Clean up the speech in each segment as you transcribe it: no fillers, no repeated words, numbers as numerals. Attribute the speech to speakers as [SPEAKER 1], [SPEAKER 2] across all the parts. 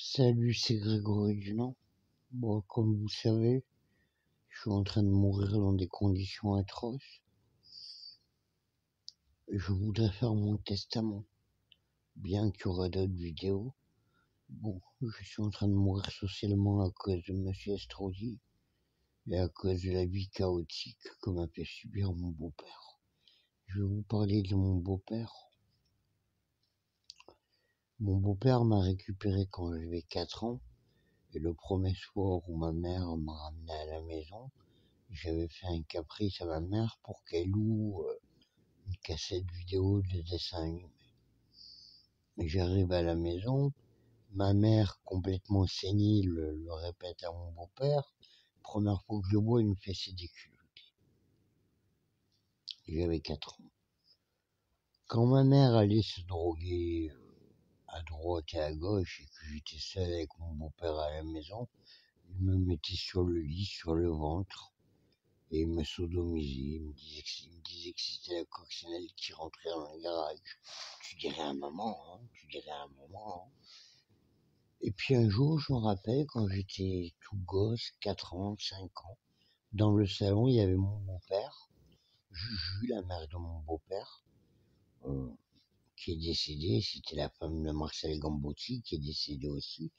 [SPEAKER 1] Salut, c'est Grégory Dunant. Bon, comme vous savez, je suis en train de mourir dans des conditions atroces. Je voudrais faire mon testament, bien qu'il y aura d'autres vidéos. Bon, je suis en train de mourir socialement à cause de Monsieur Estrosi et à cause de la vie chaotique que m'a fait subir mon beau-père. Je vais vous parler de mon beau-père. Mon beau-père m'a récupéré quand j'avais 4 ans, et le premier soir où ma mère m'a ramené à la maison, j'avais fait un caprice à ma mère pour qu'elle loue une cassette vidéo de dessin animé. J'arrive à la maison, ma mère, complètement sénile, le répète à mon beau-père. Première fois que je le vois, il me fait ses déculottées. J'avais 4 ans. Quand ma mère allait se droguer à droite et à gauche et que j'étais seul avec mon beau-père à la maison, il me mettait sur le lit, sur le ventre, et il me sodomisait. Il me disait que c'était la coccinelle qui rentrait dans le garage. Tu dirais à maman, hein, tu dirais à maman. Hein. Et puis un jour, je me rappelle, quand j'étais tout gosse, 4 ans, 5 ans, dans le salon, il y avait mon beau-père, Juju, la mère de mon beau-père, qui est décédée. C'était la femme de Marcel Gambotti, qui est décédée aussi.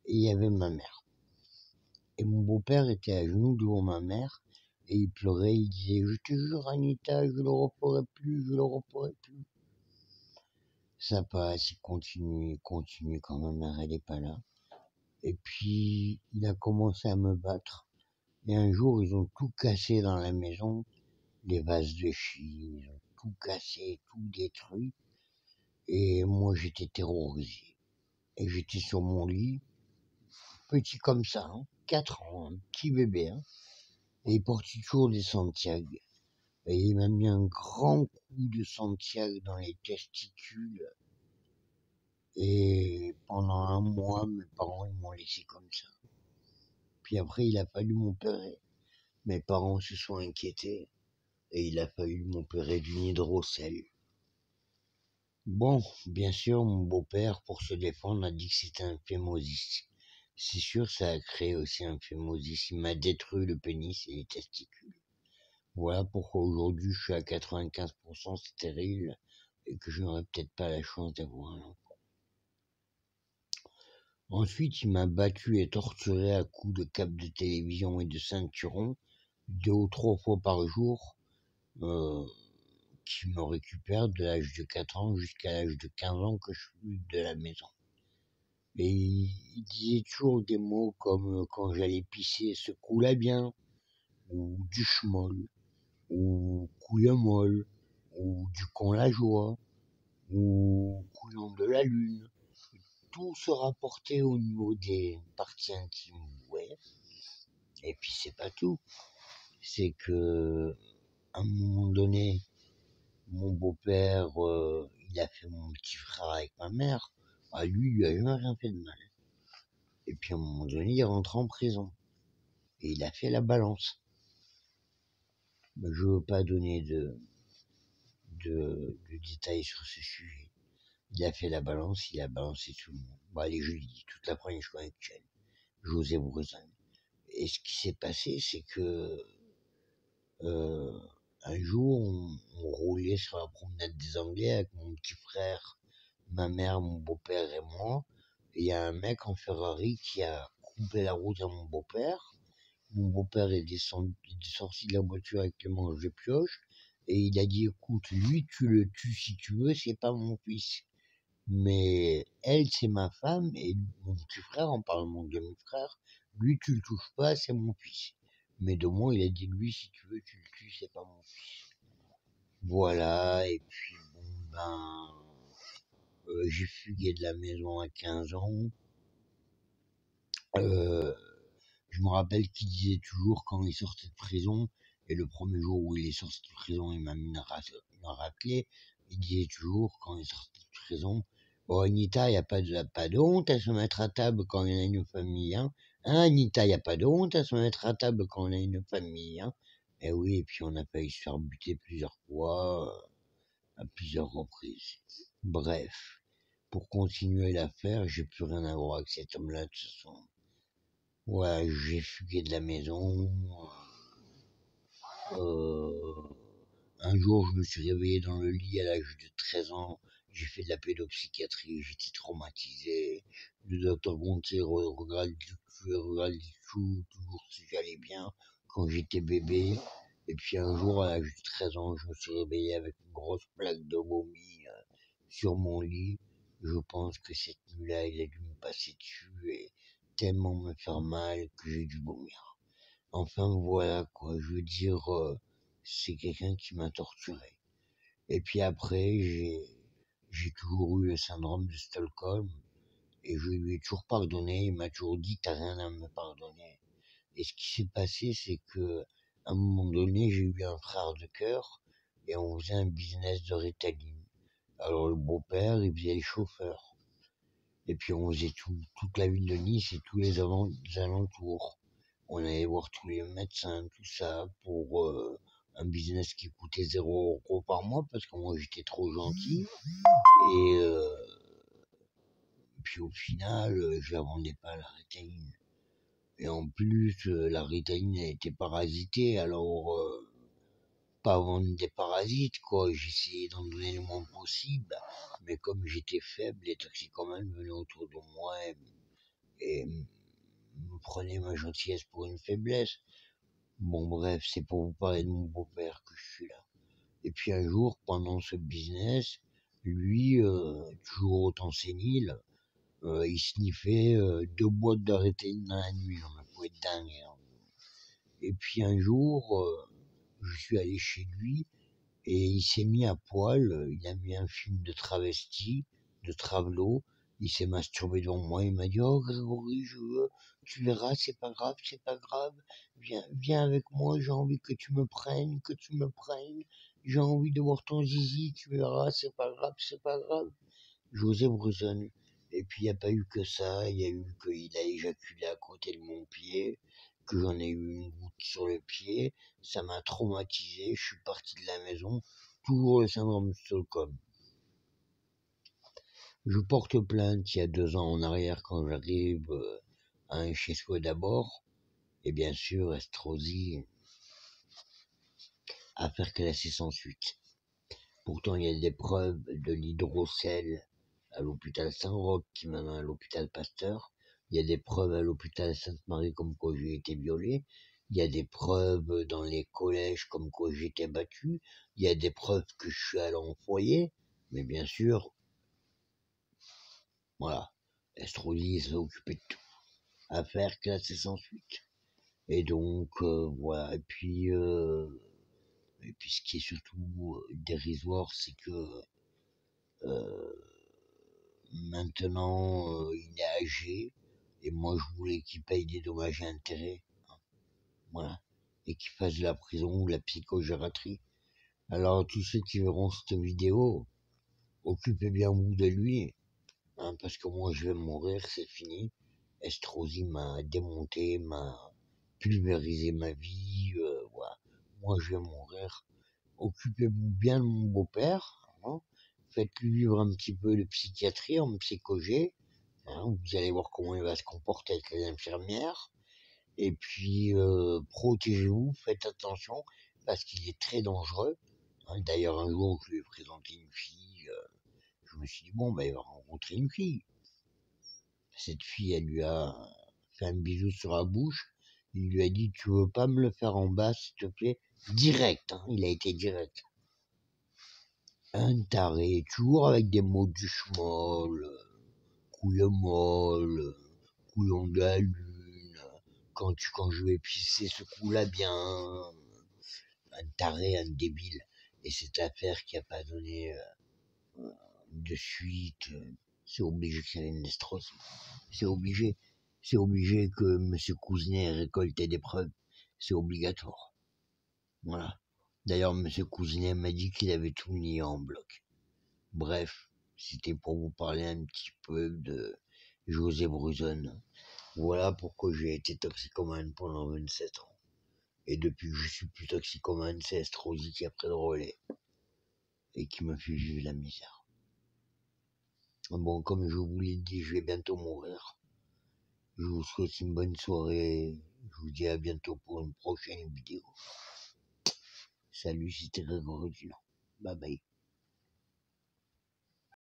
[SPEAKER 1] Et il y avait ma mère. Et mon beau-père était à genoux devant ma mère, et il pleurait, il disait « Je te jure, Anita, je le referai plus, je le referai plus ». Ça passe, il continue quand ma mère, elle est pas là. Et puis, il a commencé à me battre. Et un jour, ils ont tout cassé dans la maison, les vases de Chine, ils ont tout cassé, tout détruit. Et moi, j'étais terrorisé. Et j'étais sur mon lit, petit comme ça, hein, 4 ans, un petit bébé. Hein, et il portait toujours des Santiago. Et il m'a mis un grand coup de Santiago dans les testicules. Et pendant un mois, mes parents ils m'ont laissé comme ça. Puis après, il a fallu m'opérer. Mes parents se sont inquiétés. Et il a fallu m'opérer d'une hydrocèle. Bon, bien sûr, mon beau-père, pour se défendre, a dit que c'était un phémosis. C'est sûr, ça a créé aussi un phémosis. Il m'a détruit le pénis et les testicules. Voilà pourquoi aujourd'hui je suis à 95% stérile et que je n'aurai peut-être pas la chance d'avoir un enfant. Ensuite, il m'a battu et torturé à coups de câbles de télévision et de ceinturon 2 ou 3 fois par jour, qui me récupère de l'âge de 4 ans jusqu'à l'âge de 15 ans que je suis de la maison. Et il disait toujours des mots comme quand j'allais pisser, secoue-la bien, ou du schmoll, ou couille molle, ou du con la joie, ou couillon de la lune. Tout se rapportait au niveau des parties intimes, ouais. Et puis c'est pas tout. C'est que, à un moment donné, mon beau-père, il a fait mon petit frère avec ma mère. À lui, il a jamais rien fait de mal. Et puis à un moment donné, il est rentré en prison. Et il a fait la balance. Mais je veux pas donner de détails sur ce sujet. Il a fait la balance, il a balancé tout le monde. Bon, allez, je le dis, toute la première connection. José Bourgogne. Et ce qui s'est passé, c'est que un jour, on roulait sur la promenade des Anglais avec mon petit frère, ma mère, mon beau-père et moi. Et il y a un mec en Ferrari qui a coupé la route à mon beau-père. Mon beau-père est sorti de la voiture avec le manche de pioche. Et il a dit, écoute, lui, tu le tues si tu veux, c'est pas mon fils. Mais elle, c'est ma femme, et mon petit frère, en parlant de mon demi-frère, lui, tu le touches pas, c'est mon fils. Mais de moi, il a dit, lui, si tu veux, tu le tues, c'est pas mon fils. Voilà, et puis, bon, j'ai fugué de la maison à 15 ans. Je me rappelle qu'il disait toujours quand il sortait de prison, et le premier jour où il est sorti de prison, il m'a mis une raclée, il disait toujours quand il sortait de prison, oh Anita, y a pas de honte à se mettre à table quand il y a une famille, hein. Hein, Anita, y a pas de honte à se mettre à table quand on a une famille, hein. Et oui, et puis on a failli se faire buter plusieurs fois, à plusieurs reprises. Bref. pour continuer l'affaire, j'ai plus rien à voir avec cet homme-là, de toute façon. Ouais, j'ai fugué de la maison. Euh, un jour, je me suis réveillé dans le lit à l'âge de 13 ans. J'ai fait de la pédopsychiatrie, j'étais traumatisé. Le docteur Gontier regarde du tout, toujours si j'allais bien quand j'étais bébé. Et puis un jour, à l'âge de 13 ans, je me suis réveillé avec une grosse plaque de vomi sur mon lit. Je pense que cette nuit-là, il a dû me passer dessus et tellement me faire mal que j'ai dû vomir. Enfin voilà quoi, je veux dire, c'est quelqu'un qui m'a torturé. Et puis après, j'ai toujours eu le syndrome de Stockholm et je lui ai toujours pardonné. Il m'a toujours dit t'as rien à me pardonner. Et ce qui s'est passé, c'est que à un moment donné, j'ai eu un frère de cœur et on faisait un business de Ritaline. Alors le beau-père, il faisait les chauffeurs. Et puis on faisait toute la ville de Nice et tous les alentours. On allait voir tous les médecins, tout ça, pour un business qui coûtait 0 € par mois, parce que moi j'étais trop gentil. Et puis au final, je la vendais pas la Ritaline. Et en plus, la Ritaline elle était parasitée, alors pas vendre des parasites, quoi. J'essayais d'en donner le moins possible, mais comme j'étais faible, les toxicomanes venaient autour de moi et me prenaient ma gentillesse pour une faiblesse. Bon bref, c'est pour vous parler de mon beau-père que je suis là. Et puis un jour, pendant ce business, lui, toujours autant sénile, il sniffait 2 boîtes d'arrêté dans la nuit. On me pouvait être dingue. Hein. Et puis un jour, je suis allé chez lui et il s'est mis à poil. Il a mis un film de travesti, de travelot. Il s'est masturbé devant moi. Il m'a dit oh Grégory, je veux. Tu verras, c'est pas grave, c'est pas grave. Viens avec moi. J'ai envie que tu me prennes, que tu me prennes. J'ai envie de voir ton zizi. Tu verras, c'est pas grave, c'est pas grave. José Bruzon. Et puis il n'y a pas eu que ça, il y a eu qu'il a éjaculé à côté de mon pied, que j'en ai eu une goutte sur le pied, ça m'a traumatisé, je suis parti de la maison, toujours le syndrome de Stockholm. Je porte plainte il y a 2 ans en arrière quand j'arrive à un chez-soi d'abord, et bien sûr Estrosi, affaire classée sans suite. Pourtant il y a des preuves de l'hydrocèle à l'hôpital Saint-Roch qui m'amène à l'hôpital Pasteur. Il y a des preuves à l'hôpital Sainte-Marie comme quoi j'ai été violé. Il y a des preuves dans les collèges comme quoi j'ai été battu. Il y a des preuves que je suis allé en foyer. Mais bien sûr, voilà, Estrosi s'est occupé de tout. Affaire classée sans suite. Et donc, voilà. Et puis ce qui est surtout dérisoire, c'est que euh, maintenant, il est âgé et moi je voulais qu'il paye des dommages et intérêts, hein, voilà, et qu'il fasse de la prison ou de la psychogératrie. Alors tous ceux qui verront cette vidéo, occupez bien vous de lui, hein, parce que moi je vais mourir, c'est fini. Estrosi m'a démonté, m'a pulvérisé ma vie, voilà. Moi je vais mourir. Occupez-vous bien de mon beau-père, hein. Faites-lui vivre un petit peu de psychiatrie en psychogé. Hein, vous allez voir comment il va se comporter avec les infirmières. Et puis, protégez-vous, faites attention, parce qu'il est très dangereux. Hein, d'ailleurs, un jour, je lui ai présenté une fille. Je me suis dit, bon, ben, il va rencontrer une fille. Cette fille, elle lui a fait un bisou sur la bouche. Il lui a dit, tu veux pas me le faire en bas, s'il te plaît? Direct, hein, il a été direct. Un taré, toujours avec des mots du schmoll, couille molle, couillon de la lune, quand je vais pisser ce coup-là bien, un taré, un débile. Et cette affaire qui a pas donné de suite, c'est obligé qu'il y ait une Destrosse. C'est obligé. C'est obligé que M. Cousinet ait récolté des preuves. C'est obligatoire. Voilà. D'ailleurs, M. Cousinet m'a dit qu'il avait tout nié en bloc. Bref, c'était pour vous parler un petit peu de José Bruzon. Voilà pourquoi j'ai été toxicomane pendant 27 ans. Et depuis que je suis plus toxicomane, c'est Estrosi qui a pris le relais et qui me fait vivre la misère. Bon, comme je vous l'ai dit, je vais bientôt mourir. Je vous souhaite une bonne soirée. Je vous dis à bientôt pour une prochaine vidéo. Salut, c'était Grégory. Bye bye.